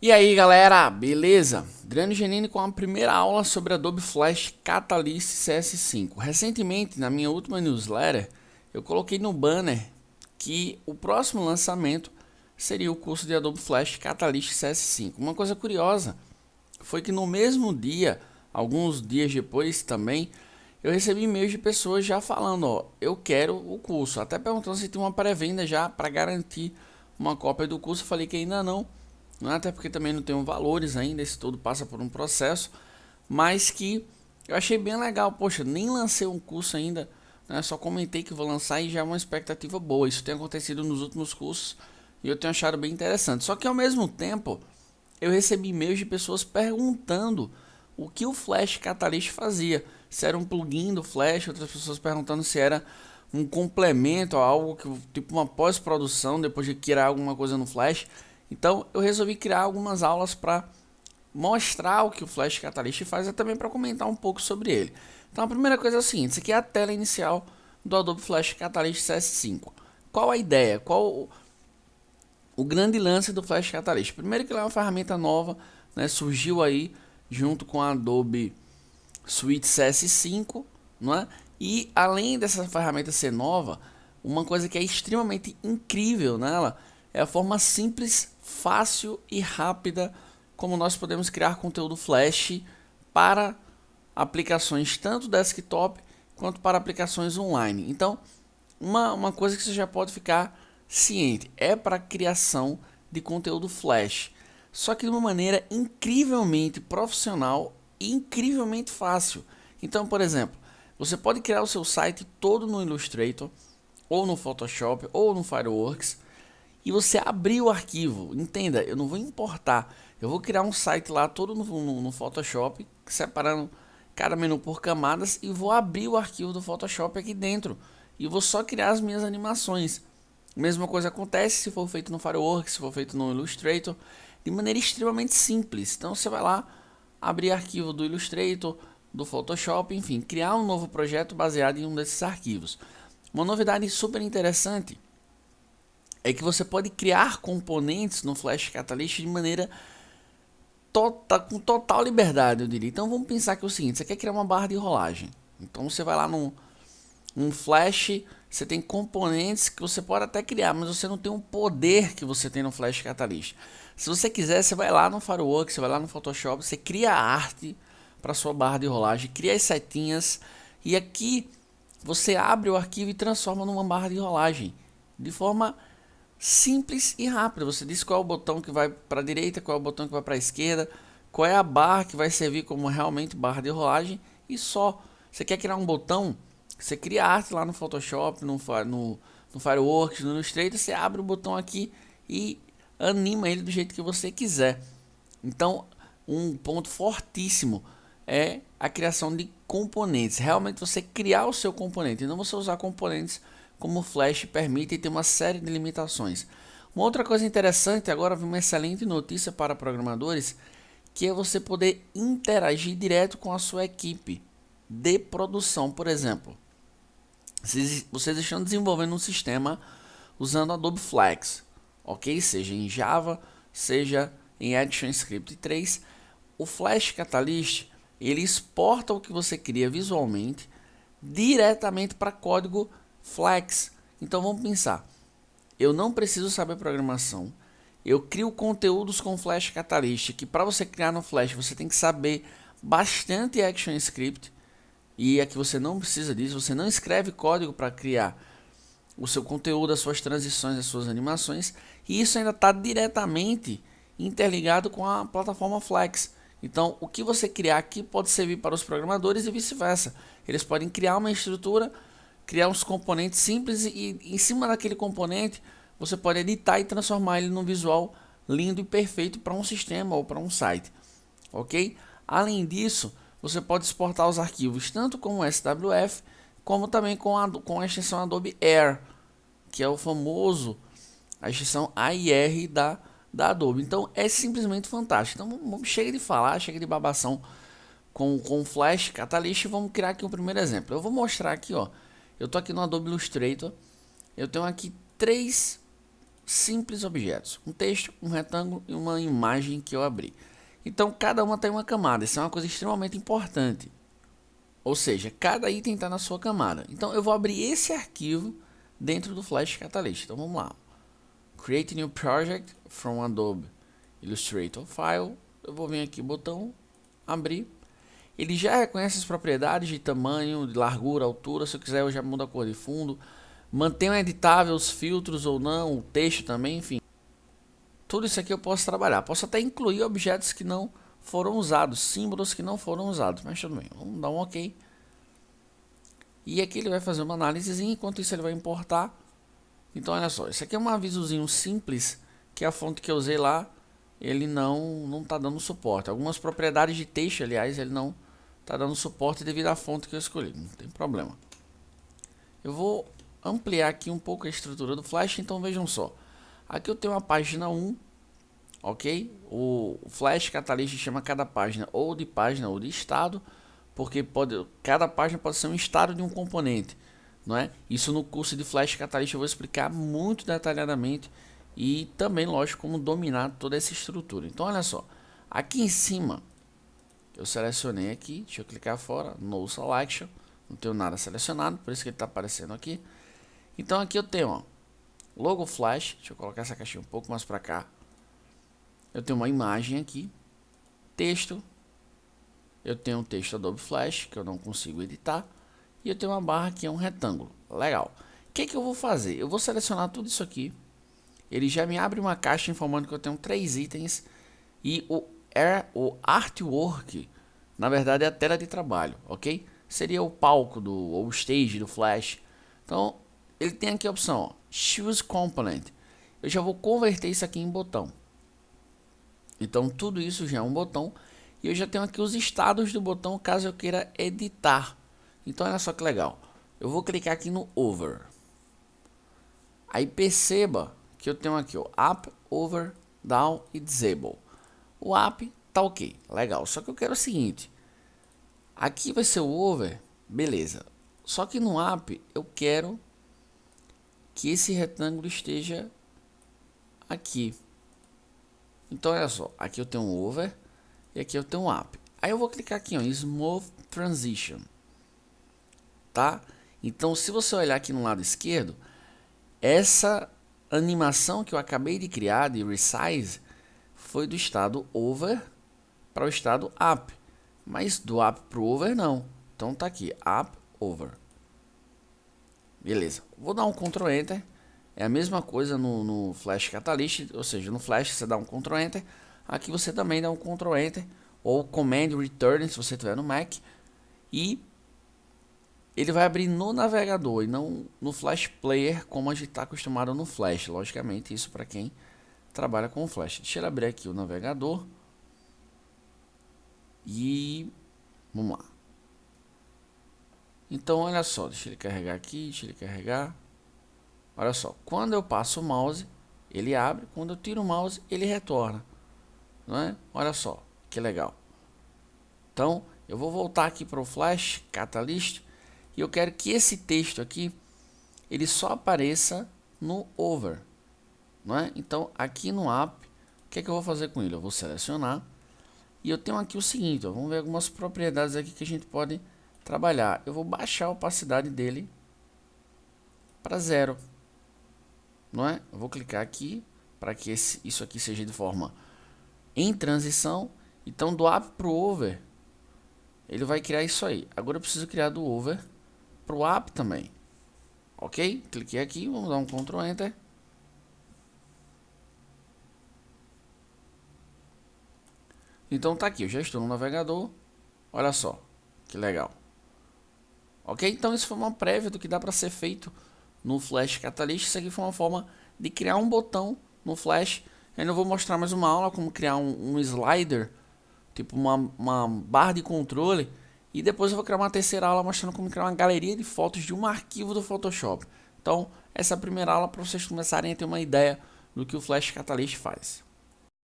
E aí galera, beleza? Adriano Genini com a primeira aula sobre Adobe Flash Catalyst CS5. Recentemente, na minha última newsletter, eu coloquei no banner que o próximo lançamento seria o curso de Adobe Flash Catalyst CS5. Uma coisa curiosa foi que no mesmo dia, alguns dias depois também, eu recebi e-mails de pessoas já falando, ó, eu quero o curso, até perguntando se tinha uma pré-venda já para garantir uma cópia do curso. Eu falei que ainda não, até porque também não tenho valores ainda, esse tudo passa por um processo, mas que eu achei bem legal. Poxa, nem lancei um curso ainda, né? Só comentei que vou lançar e já é uma expectativa boa. Isso tem acontecido nos últimos cursos e eu tenho achado bem interessante. Só que ao mesmo tempo, eu recebi e-mails de pessoas perguntando o que o Flash Catalyst fazia. Se era um plugin do Flash, outras pessoas perguntando se era um complemento a algo que tipo uma pós-produção depois de criar alguma coisa no Flash. Então eu resolvi criar algumas aulas para mostrar o que o Flash Catalyst faz e também para comentar um pouco sobre ele. Então a primeira coisa é o seguinte, isso aqui é a tela inicial do Adobe Flash Catalyst CS5. Qual a ideia? Qual o grande lance do Flash Catalyst? Primeiro que ele é uma ferramenta nova, né, surgiu aí junto com a Adobe Suite CS5, não é? E além dessa ferramenta ser nova, uma coisa que é extremamente incrível nela é a forma simples, fácil e rápida como nós podemos criar conteúdo Flash para aplicações tanto desktop quanto para aplicações online. Então, uma coisa que você já pode ficar ciente é para criação de conteúdo Flash, só que de uma maneira incrivelmente profissional e incrivelmente fácil. Então, por exemplo, você pode criar o seu site todo no Illustrator, ou no Photoshop, ou no Fireworks, e você abrir o arquivo. Entenda, eu não vou importar, eu vou criar um site lá todo no Photoshop, separando cada menu por camadas, e vou abrir o arquivo do Photoshop aqui dentro, e vou só criar as minhas animações. Mesma coisa acontece se for feito no Fireworks, se for feito no Illustrator, de maneira extremamente simples. Então você vai lá, abrir arquivo do Illustrator, do Photoshop, enfim, criar um novo projeto baseado em um desses arquivos. Uma novidade super interessante é que você pode criar componentes no Flash Catalyst de maneira com total liberdade, eu diria. Então vamos pensar que é o seguinte, você quer criar uma barra de rolagem. Então você vai lá num Flash, você tem componentes que você pode até criar, mas você não tem o poder que você tem no Flash Catalyst. Se você quiser, você vai lá no Fireworks, você vai lá no Photoshop, você cria a arte para sua barra de rolagem, cria as setinhas e aqui você abre o arquivo e transforma numa barra de rolagem de forma simples e rápida. Você diz qual é o botão que vai para a direita, qual é o botão que vai para a esquerda, qual é a barra que vai servir como realmente barra de rolagem e só. Você quer criar um botão? Você cria arte lá no Photoshop, no Fireworks, no Illustrator, você abre o botão aqui e anima ele do jeito que você quiser. Então, um ponto fortíssimo é a criação de componentes. Realmente você criar o seu componente e não você usar componentes como o Flash permite e tem uma série de limitações. Uma outra coisa interessante, agora vem uma excelente notícia para programadores, que é você poder interagir direto com a sua equipe de produção. Por exemplo, vocês estão desenvolvendo um sistema usando Adobe Flex, ok? Seja em Java, seja em ActionScript 3. O Flash Catalyst ele exporta o que você cria visualmente diretamente para código Flex. Então vamos pensar, eu não preciso saber programação, eu crio conteúdos com Flash Catalyst, que para você criar no Flash você tem que saber bastante ActionScript, e aqui você não precisa disso, você não escreve código para criar o seu conteúdo, as suas transições, as suas animações, e isso ainda está diretamente interligado com a plataforma Flex. Então, o que você criar aqui pode servir para os programadores e vice-versa. Eles podem criar uma estrutura, criar uns componentes simples e em cima daquele componente você pode editar e transformar ele num visual lindo e perfeito para um sistema ou para um site, ok? Além disso, você pode exportar os arquivos tanto com o SWF como também com a extensão Adobe Air, que é o famoso a extensão AIR da Adobe. Então é simplesmente fantástico. Então chega de falar, chega de babação com Flash Catalyst e vamos criar aqui um primeiro exemplo. Eu vou mostrar aqui, ó. Eu tô aqui no Adobe Illustrator. Eu tenho aqui três simples objetos, um texto, um retângulo e uma imagem que eu abri. Então cada uma tem uma camada, isso é uma coisa extremamente importante. Ou seja, cada item está na sua camada. Então eu vou abrir esse arquivo dentro do Flash Catalyst. Então vamos lá. Create new project from Adobe Illustrator File. Eu vou vir aqui, botão abrir. Ele já reconhece as propriedades de tamanho, de largura, altura. Se eu quiser eu já mudo a cor de fundo. Mantenho editável os filtros ou não, o texto também, enfim. Tudo isso aqui eu posso trabalhar. Posso até incluir objetos que não foram usados, símbolos que não foram usados, mas tudo bem. Vamos dar um OK. E aqui ele vai fazer uma análise, enquanto isso ele vai importar. Então olha só, isso aqui é um avisozinho simples, que a fonte que eu usei lá, ele não está dando suporte. Algumas propriedades de texto, aliás, ele não está dando suporte devido à fonte que eu escolhi, não tem problema. Eu vou ampliar aqui um pouco a estrutura do Flash, então vejam só. Aqui eu tenho a página 1, ok? O Flash Catalyst chama cada página ou de estado, porque cada página pode ser um estado de um componente, não é? Isso no curso de Flash Catalyst eu vou explicar muito detalhadamente e também, lógico, como dominar toda essa estrutura. Então, olha só, aqui em cima eu selecionei aqui, deixa eu clicar fora, No Selection, não tenho nada selecionado, por isso que ele está aparecendo aqui. Então aqui eu tenho, ó, logo Flash, deixa eu colocar essa caixinha um pouco mais para cá. Eu tenho uma imagem aqui, texto, eu tenho um texto Adobe Flash que eu não consigo editar e eu tenho uma barra que é um retângulo. Legal. O que eu vou fazer? Eu vou selecionar tudo isso aqui. Ele já me abre uma caixa informando que eu tenho 3 itens e o artwork, na verdade, é a tela de trabalho, ok? Seria o palco ou o stage do Flash. Então ele tem aqui a opção, ó, Choose Component. Eu já vou converter isso aqui em botão. Então tudo isso já é um botão. E eu já tenho aqui os estados do botão caso eu queira editar. Então olha só que legal. Eu vou clicar aqui no Over. Aí perceba que eu tenho aqui o Up, Over, Down e Disable. O Up tá ok, legal. Só que eu quero o seguinte. Aqui vai ser o Over, beleza. Só que no Up eu quero que esse retângulo esteja aqui. Então olha só, aqui eu tenho um Over e aqui eu tenho um Up. Aí eu vou clicar aqui, ó, em Smooth Transition, tá? Então se você olhar aqui no lado esquerdo, essa animação que eu acabei de criar de Resize foi do estado Over para o estado Up, mas do Up para o Over não. Então tá aqui, Up, Over. Beleza, vou dar um Ctrl Enter. É a mesma coisa no Flash Catalyst, ou seja, no Flash você dá um Ctrl Enter, aqui você também dá um Ctrl Enter, ou Command Return se você tiver no Mac, e ele vai abrir no navegador e não no Flash Player como a gente está acostumado no Flash, logicamente isso para quem trabalha com o Flash. Deixa eu abrir aqui o navegador e vamos lá. Então olha só, deixa ele carregar aqui, deixa ele carregar. Olha só, quando eu passo o mouse, ele abre, quando eu tiro o mouse, ele retorna, não é? Olha só, que legal. Então, eu vou voltar aqui para o Flash Catalyst e eu quero que esse texto aqui, ele só apareça no Over, não é? Então, aqui no Up, o que é que eu vou fazer com ele? Eu vou selecionar e eu tenho aqui o seguinte, ó, vamos ver algumas propriedades aqui que a gente pode trabalhar. Eu vou baixar a opacidade dele para 0. Não é? Eu vou clicar aqui para que isso aqui seja de forma em transição. Então do Up para o Over ele vai criar isso aí. Agora eu preciso criar do Over para o Up também. Ok? Cliquei aqui, vamos dar um Ctrl Enter. Então tá aqui, eu já estou no navegador. Olha só, que legal. Ok? Então isso foi uma prévia do que dá para ser feito no Flash Catalyst. Isso aqui foi uma forma de criar um botão no Flash. Eu vou mostrar mais uma aula como criar um slider, tipo uma barra de controle. E depois eu vou criar uma terceira aula mostrando como criar uma galeria de fotos de um arquivo do Photoshop. Então essa é a primeira aula para vocês começarem a ter uma ideia do que o Flash Catalyst faz.